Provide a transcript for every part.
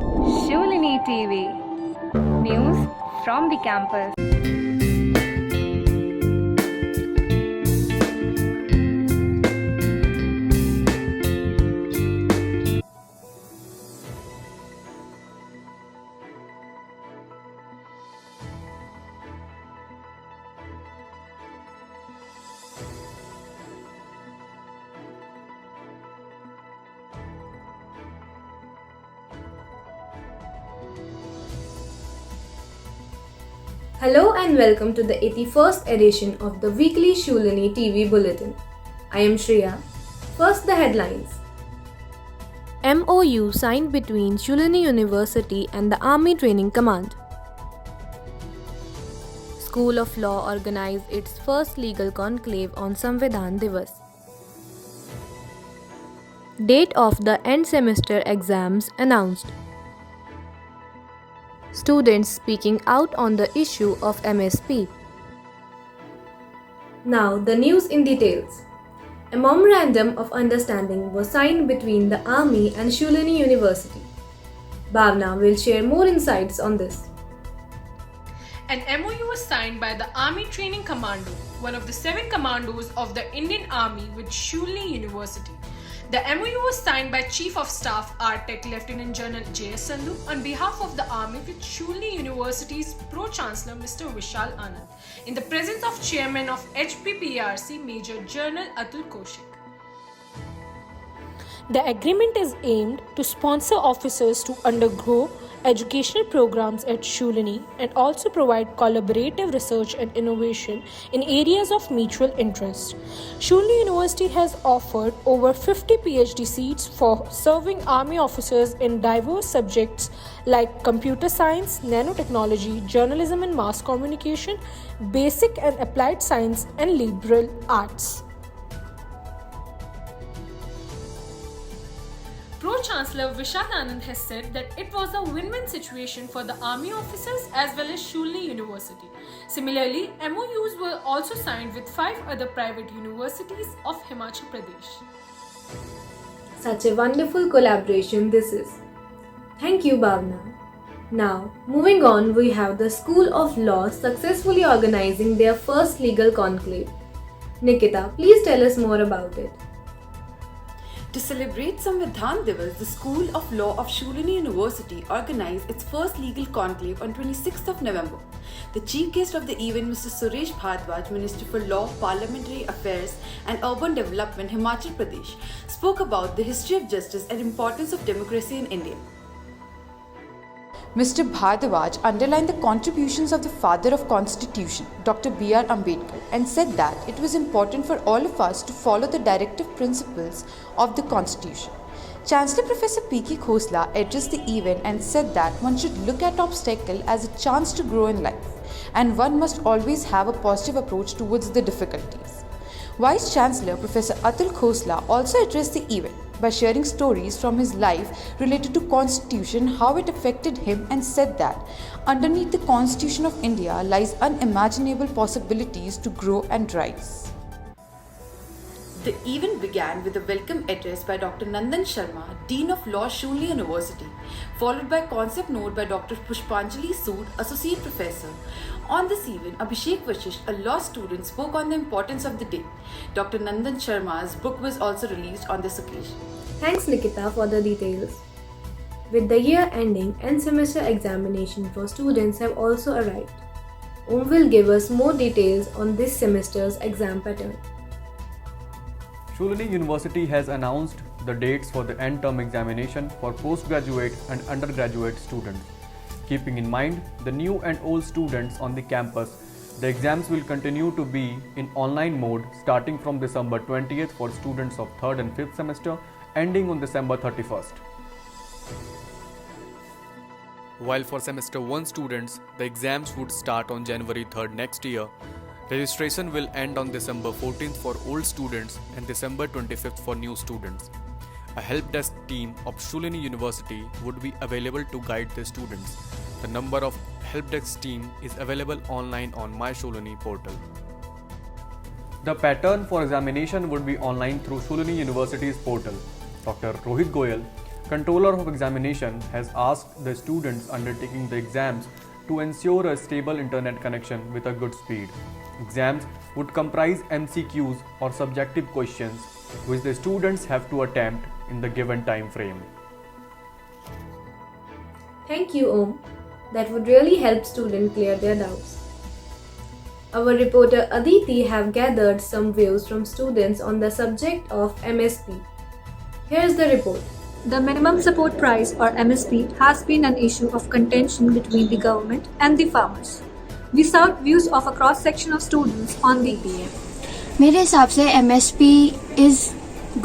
Shulini TV. News from the campus. Hello and welcome to the 81st edition of the weekly Shulini TV Bulletin. I am Shreya. First, the headlines. MOU signed between Shulini University and the Army Training Command. School of Law organized its first legal conclave on Samvidhan Divas. Date of the end semester exams announced. Students speaking out on the issue of MSP. Now, the news in details. A memorandum of understanding was signed between the Army and Shulini University. Bhavna will share more insights on this. An MOU was signed by the Army Training Commando, one of the 7 commandos of the Indian Army with Shulini University. The MOU was signed by Chief of Staff R.Tech Lieutenant General J.S. Sandhu on behalf of the Army with Shulini University's Pro-Chancellor Mr. Vishal Anand in the presence of Chairman of HPPRC Major General Atul Kaushik. The agreement is aimed to sponsor officers to undergo educational programs at Shulini and also provide collaborative research and innovation in areas of mutual interest. Shulini University has offered over 50 PhD seats for serving Army officers in diverse subjects like computer science, nanotechnology, journalism and mass communication, basic and applied science, and liberal arts. Pro-Chancellor Vishal Anand has said that it was a win-win situation for the Army officers as well as Shulini University. Similarly, MOUs were also signed with 5 other private universities of Himachal Pradesh. Such a wonderful collaboration this is. Thank you, Bhavna. Now, moving on, we have the School of Law successfully organizing their first legal conclave. Nikita, please tell us more about it. To celebrate Samvidhan Divas, the School of Law of Shulini University organized its first legal conclave on 26th of November. The chief guest of the event, Mr. Suresh Bhardwaj, Minister for Law, Parliamentary Affairs and Urban Development, Himachal Pradesh, spoke about the history of justice and importance of democracy in India. Mr. Bhardwaj underlined the contributions of the father of Constitution, Dr. B.R. Ambedkar, and said that it was important for all of us to follow the directive principles of the Constitution. Chancellor Professor P.K. Khosla addressed the event and said that one should look at obstacle as a chance to grow in life, and one must always have a positive approach towards the difficulties. Vice Chancellor Professor Atul Khosla also addressed the event by sharing stories from his life related to Constitution, how it affected him, and said that underneath the Constitution of India lies unimaginable possibilities to grow and rise. The event began with a welcome address by Dr. Nandan Sharma, Dean of Law, Shulini University, followed by a concept note by Dr. Pushpanjali Sood, Associate Professor. On this event, Abhishek Vashisht, a law student, spoke on the importance of the day. Dr. Nandan Sharma's book was also released on this occasion. Thanks, Nikita, for the details. With the year ending, end semester examination for students have also arrived. Will give us more details on this semester's exam pattern. Shulini University has announced the dates for the end term examination for postgraduate and undergraduate students. Keeping in mind the new and old students on the campus, the exams will continue to be in online mode starting from December 20th for students of 3rd and 5th semester, ending on December 31st. While for semester 1 students, the exams would start on January 3rd next year, registration will end on December 14th for old students and December 25th for new students. A help desk team of Shulini University would be available to guide the students. The number of help desk team is available online on My Shulini portal. The pattern for examination would be online through Shulini University's portal. Dr. Rohit Goyal, Controller of Examination has asked the students undertaking the exams to ensure a stable internet connection with a good speed. Exams would comprise MCQs or subjective questions which the students have to attempt in the given time frame. Thank you, Om. That would really help students clear their doubts. Our reporter Aditi have gathered some views from students on the subject of MSP. Here's the report. The minimum support price or MSP has been an issue of contention between the government and the farmers. We sought views of a cross section of students on the PM. मेरे हिसाब से MSP is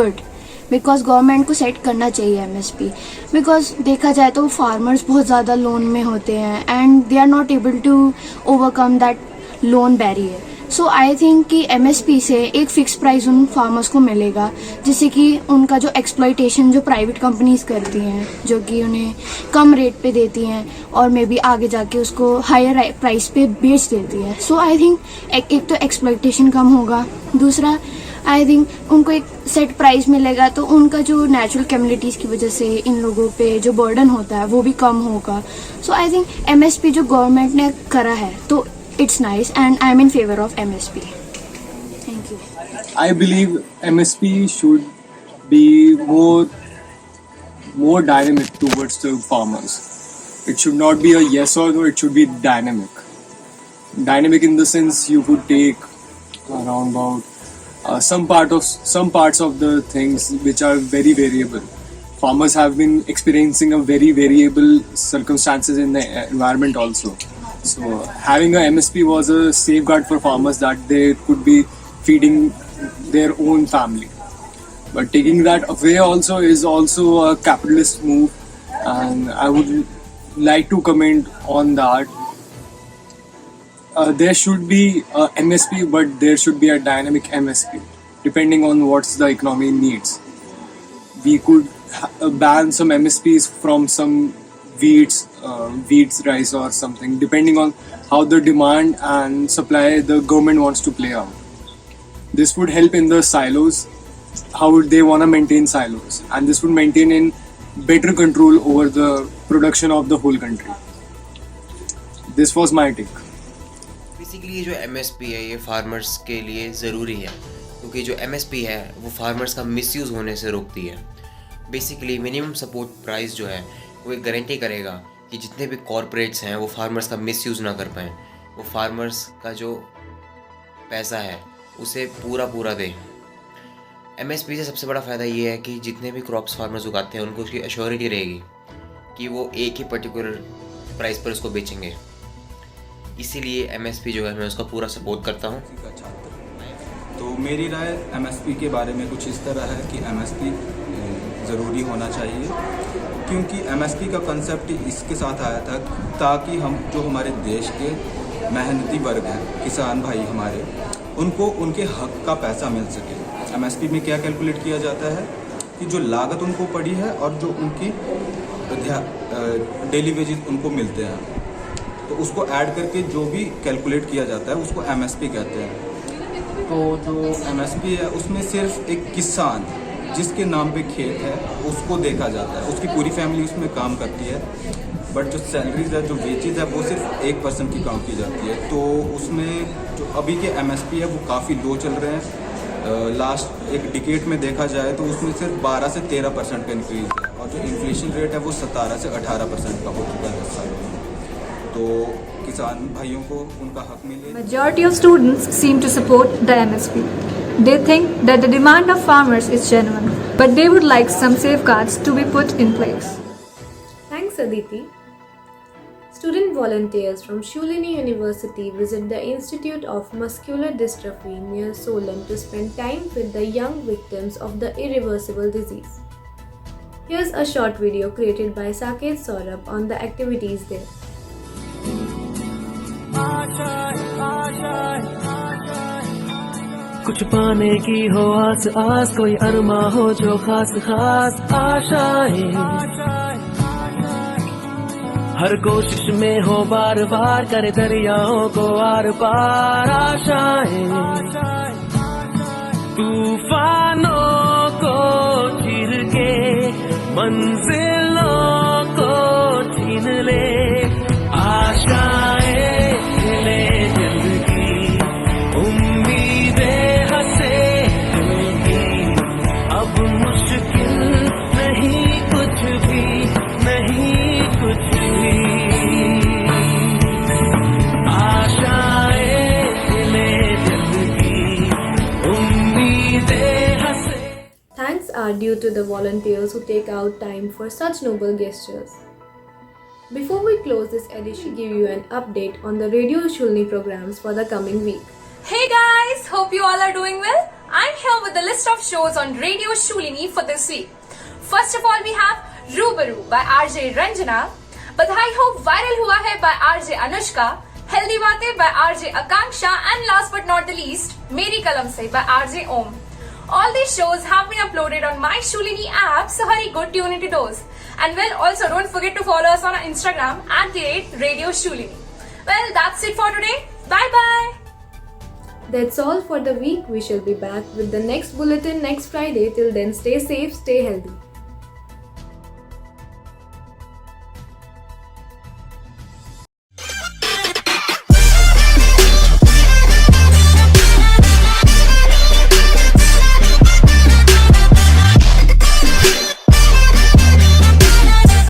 good because government को set करना चाहिए MSP because देखा जाए तो farmers बहुत ज़्यादा लोन में होते हैं and they are not able to overcome that loan barrier. So I think कि MSP से एक फिक्स प्राइस उन फार्मर्स को मिलेगा जिससे कि उनका जो एक्सप्लॉयटेशन जो प्राइवेट कंपनीज करती हैं जो कि उन्हें कम रेट पे देती हैं और मे बी आगे जाके उसको हायर प्राइस पे बेच देती है. सो आई थिंक एक तो एक्सप्लॉयटेशन कम होगा, दूसरा आई थिंक उनको एक सेट प्राइस मिलेगा तो उनका जो नेचुरल कम्युनिटीज़ की वजह से इन लोगों पे जो बर्डन होता है वो भी कम होगा. सो आई थिंक MSP जो गवर्नमेंट ने करा है तो it's nice and I'm in favor of MSP. Thank you. I believe MSP should be more dynamic towards the farmers. It should not be a yes or no, it should be dynamic. Dynamic in the sense you could take around about some parts of the things which are very variable. Farmers have been experiencing a very variable circumstances in the environment also. So having a MSP was a safeguard for farmers that they could be feeding their own family. But taking that away also is also a capitalist move, and I would like to comment on that. There should be a MSP, but there should be a dynamic MSP depending on what the economy needs. We could ban some MSPs from some wheats, rice or something, depending on how the demand and supply the government wants to play out. This would help in the silos, how they want to maintain silos, and this would maintain in better control over the production of the whole country. This was my take. Basically ये जो MSP है ये farmers के लिए ज़रूरी है क्योंकि जो MSP है वो फार्मर्स का मिसयूज़ होने से रोकती है. बेसिकली मिनिमम सपोर्ट प्राइस जो है वो एक गारंटी करेगा कि जितने भी कॉरपोरेट्स हैं वो फार्मर्स का मिसयूज़ ना कर पाएँ, वो फार्मर्स का जो पैसा है उसे पूरा दे. MSP से सबसे बड़ा फ़ायदा ये है कि जितने भी क्रॉप्स फार्मर्स उगाते हैं उनको उसकी एश्योरिटी रहेगी कि वो एक ही पर्टिकुलर प्राइस पर उसको बेचेंगे. इसीलिए MSP जो है मैं उसका पूरा सपोर्ट करता हूँ. तो मेरी राय MSP के बारे में कुछ इस तरह है कि MSP ज़रूरी होना चाहिए क्योंकि MSP का कंसेप्ट इसके साथ आया था ताकि हम जो हमारे देश के मेहनती वर्ग हैं, किसान भाई हमारे, उनको उनके हक का पैसा मिल सके. MSP में क्या कैलकुलेट किया जाता है कि जो लागत उनको पड़ी है और जो उनकी डेली वेजेस उनको मिलते हैं तो उसको ऐड करके जो भी कैलकुलेट किया जाता है उसको MSP कहते हैं. तो जो MSP है उसमें सिर्फ एक किसान जिसके नाम पे खेत है उसको देखा जाता है, उसकी पूरी फैमिली उसमें काम करती है, बट जो सैलरीज है जो वेजेस है वो सिर्फ 1% की काउंट की जाती है. तो उसमें जो अभी के MSP है वो काफ़ी लो चल रहे हैं. लास्ट एक डिकेड में देखा जाए तो उसमें सिर्फ 12 से 13% का इंक्रीज है और जो इन्फ्लेशन रेट है वो 17 से 18% का हो चुका है 10 सालों में. तो किसान भाइयों को उनका हक मिले. Majority of students seem to support the MSP. They think that the demand of farmers is genuine, but they would like some safeguards to be put in place. Thanks, Aditi. Student volunteers from Shulini University visit the Institute of Muscular Dystrophy near Solan to spend time with the young victims of the irreversible disease. Here's a short video created by Saket Saurabh on the activities there. कुछ पाने की हो आस आस, कोई अरमा हो जो खास खास आशाएं, हर कोशिश में हो बार बार करे दरियाओं को आर पार आशाएं, तूफानों को चीर के मंजिलों को छीन ले, आशाएं खिले जिंदगी, उम्मीदें हंसे दिल की, अब मुश्किल नहीं कुछ भी, नहीं कुछ भी, आशाएं खिले जिंदगी, उम्मीदें हंसे. Thanks are due to the volunteers who take out time for such noble gestures. Before we close this edition, give you an update on the Radio Shulni programs for the coming week. Hey guys, hope you all are doing well. I'm here with the list of shows on Radio Shulini for this week. First of all, we have Rubaru by RJ Ranjana, Badhai Ho Viral Hua Hai by RJ Anushka, Healthy Baatein by RJ Akanksha, and last but not the least, Meri Kalam Se by RJ Om. All these shows have been uploaded on My Shulini app, so hurry, go tune into those. And well, also don't forget to follow us on our Instagram @Radio Shulini. Well, that's it for today. Bye bye. That's all for the week. We shall be back with the next bulletin next Friday. Till then, stay safe, stay healthy.